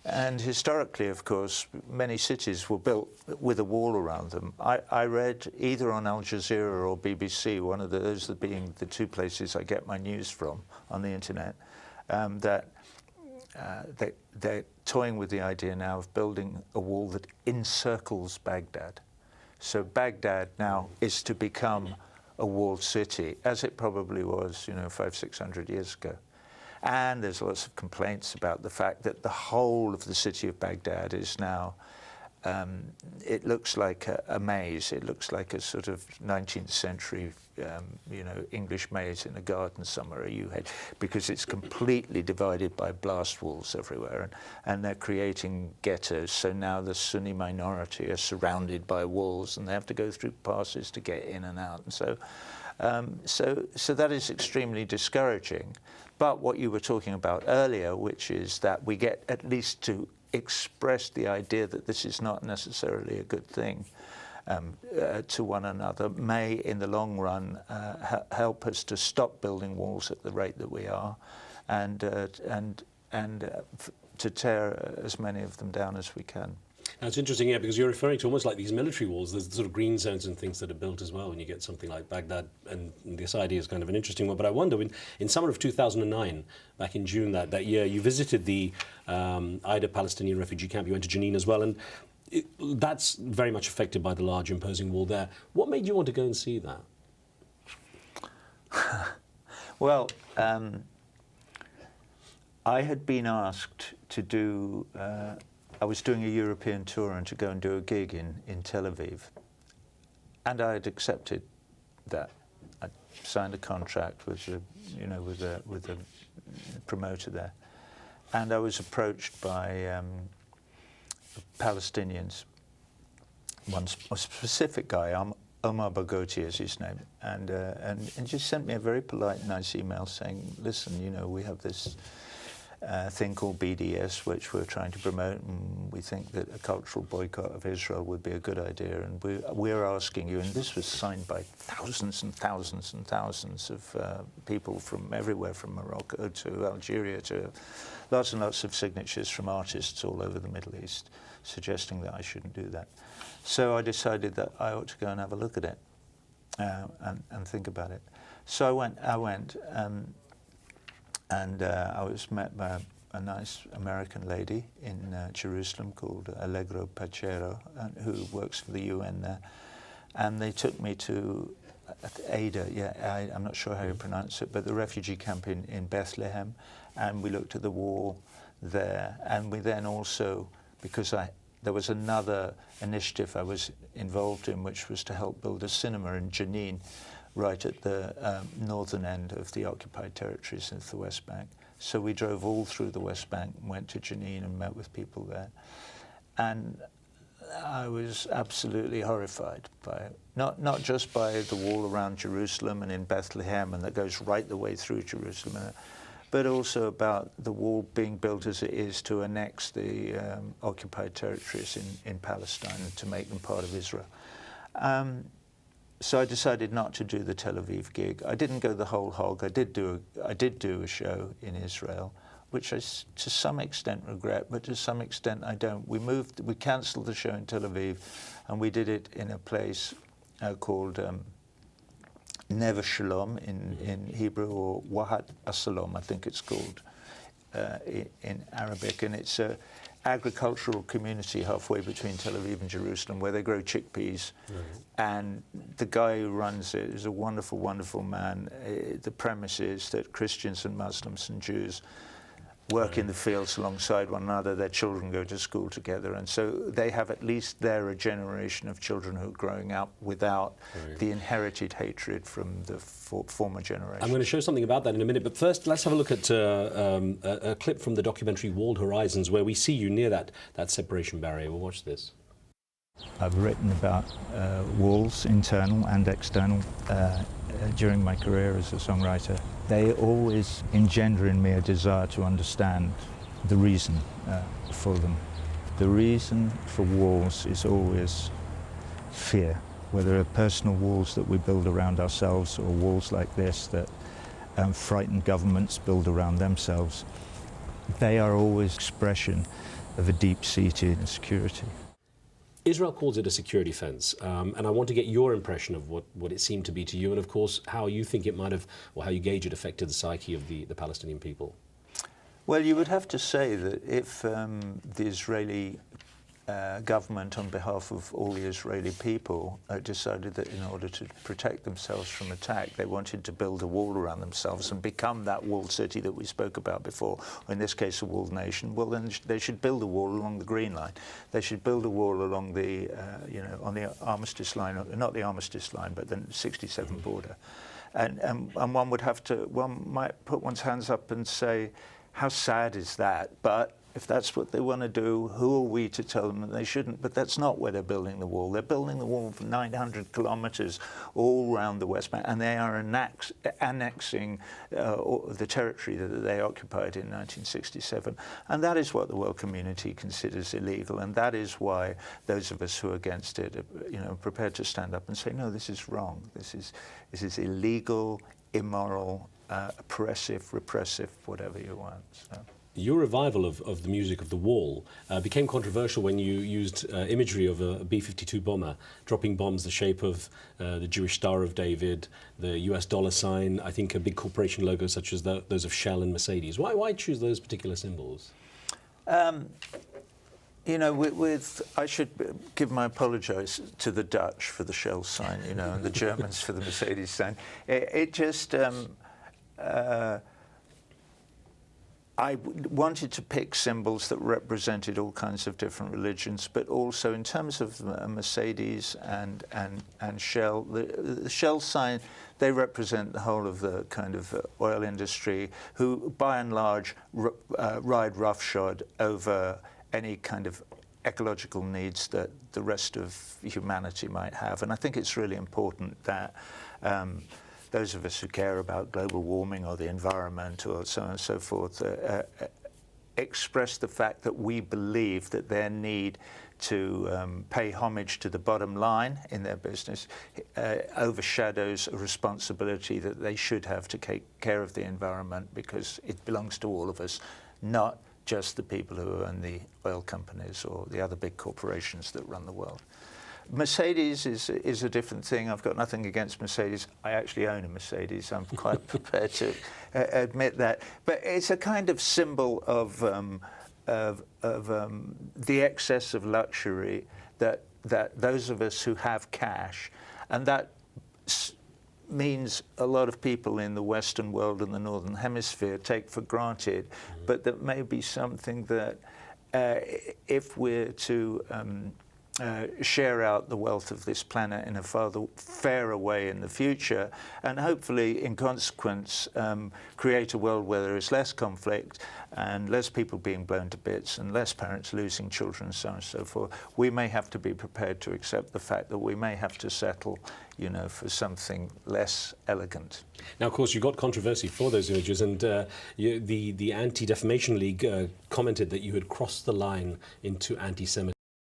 And historically, of course, many cities were built with a wall around them. I read either on AlJazeera or BBC, one of those being the two places I get my news from on the internet, that they're toying with the idea now of building a wall that encircles Baghdad. So Baghdad now is to become a walled city, as it probably was, 500-600 years ago. And there's lots of complaints about the fact that the whole of the city of Baghdad is now, it looks like a maze. It looks like a sort of 19th century, English maze in a garden somewhere, because it's completely divided by blast walls everywhere. And they're creating ghettos. So now the Sunni minority are surrounded by walls, and they have to go through passes to get in and out. And so that is extremely discouraging. But what you were talking about earlier, which is that we get at least to express the idea that this is not necessarily a good thing to one another, may in the long run help us to stop building walls at the rate that we are, and to tear as many of them down as we can. Now, it's interesting, yeah, because you're referring to almost like these military walls. There's the sort of green zones and things that are built as well when you get something like Baghdad, and this idea is kind of an interesting one. But I wonder, in summer of 2009, back in June that year, you visited the Aida Palestinian refugee camp. You went to Jenin as well, and that's very much affected by the large imposing wall there. What made you want to go and see that? Well, I had been asked to do... I was doing a European tour and to go and do a gig in Tel Aviv, and I had accepted that. I signed a contract with a promoter there, and I was approached by Palestinians. A specific guy, Omar Bagoti is his name, and just sent me a very polite, nice email saying, "Listen, we have this thing called BDS, which we're trying to promote, and we think that a cultural boycott of Israel would be a good idea, and we're asking you," and this was signed by thousands and thousands and thousands of people from everywhere, from Morocco to Algeria, to lots and lots of signatures from artists all over the Middle East, suggesting that I shouldn't do that. So I decided that I ought to go and have a look at it and think about it. So I went. And I was met by a nice American lady in Jerusalem called Allegro Pachero, who works for the UN there. And they took me to Aida, I'm not sure how you pronounce it, but the refugee camp in Bethlehem. And we looked at the wall there. And we then also, because there was another initiative I was involved in, which was to help build a cinema in Jenin, right at the northern end of the occupied territories of the West Bank. So we drove all through the West Bank, went to Jenin and met with people there. And I was absolutely horrified by it. Not just by the wall around Jerusalem and in Bethlehem, and that goes right the way through Jerusalem, but also about the wall being built as it is to annex the occupied territories in Palestine and to make them part of Israel. So I decided not to do the Tel Aviv gig. I didn't go the whole hog. I did do a show in Israel, which I to some extent regret, but to some extent I don't. We cancelled the show in Tel Aviv, and we did it in a place called Neve Shalom in Hebrew, or Wahat Asalom, I think it's called in Arabic, and it's a agricultural community halfway between Tel Aviv and Jerusalem, where they grow chickpeas. And the guy who runs it is a wonderful, wonderful man. The premise is that Christians and Muslims and Jews work in the fields alongside one another. Their children go to school together, and so they have at least a generation of children who are growing up without the inherited hatred from the former generation. I'm going to show something about that in a minute, but first let's have a look at a clip from the documentary Walled Horizons, where we see you near that separation barrier. We'll watch this. I've written about walls, internal and external, during my career as a songwriter. They always engender in me a desire to understand the reason for them. The reason for walls is always fear, whether they're personal walls that we build around ourselves or walls like this that frightened governments build around themselves. They are always expression a deep-seated insecurity. Israel calls it a security fence, and I want to get your impression of what it seemed to be to you, and of course how you think it might have, or how you gauge it affected the psyche of the Palestinian people. Well, you would have to say that if the Israeli government, on behalf of all the Israeli people, decided that in order to protect themselves from attack, they wanted to build a wall around themselves and become that walled city that we spoke about before, or in this case a walled nation, well then they should build a wall along the Green Line. They should build a wall along the, on the armistice line, not the armistice line, but the 67 border. And one might put one's hands up and say, how sad is that? But if that's what they want to do, who are we to tell them that they shouldn't? But that's not where they're building the wall. They're building the wall for 900 kilometers all around the West Bank, and they are annexing the territory that they occupied in 1967. And that is what the world community considers illegal, and that is why those of us who are against it are prepared to stand up and say, no, this is wrong. This is illegal, immoral, oppressive, repressive, whatever you want. So. Your revival of the music of the wall became controversial when you used imagery of a B-52 bomber dropping bombs the shape of the Jewish Star of David, the US dollar sign, I think a big corporation logo such as those of Shell and Mercedes. Why choose those particular symbols? I should give my apologies to the Dutch for the Shell sign, and the Germans for the Mercedes sign. It just... I wanted to pick symbols that represented all kinds of different religions, but also in terms of Mercedes and Shell, the Shell sign, they represent the whole of the kind of oil industry, who by and large ride roughshod over any kind of ecological needs that the rest of humanity might have. And I think it's really important that those of us who care about global warming or the environment or so on and so forth express the fact that we believe that their need to pay homage to the bottom line in their business overshadows a responsibility that they should have to take care of the environment, because it belongs to all of us, not just the people who own the oil companies or the other big corporations that run the world. Mercedes is a different thing. I've got nothing against Mercedes. I actually own a Mercedes. I'm quite prepared to admit that. But it's a kind of symbol of the excess of luxury that those of us who have cash, and that means a lot of people in the Western world and the Northern Hemisphere take for granted, but that may be something that if we're to share out the wealth of this planet in a fairer way in the future, and hopefully, in consequence, create a world where there is less conflict and less people being blown to bits and less parents losing children and so on and so forth. We may have to be prepared to accept the fact that we may have to settle, for something less elegant. Now, of course, you got controversy for those images, and the Anti-Defamation League commented that you had crossed the line into anti-Semitism.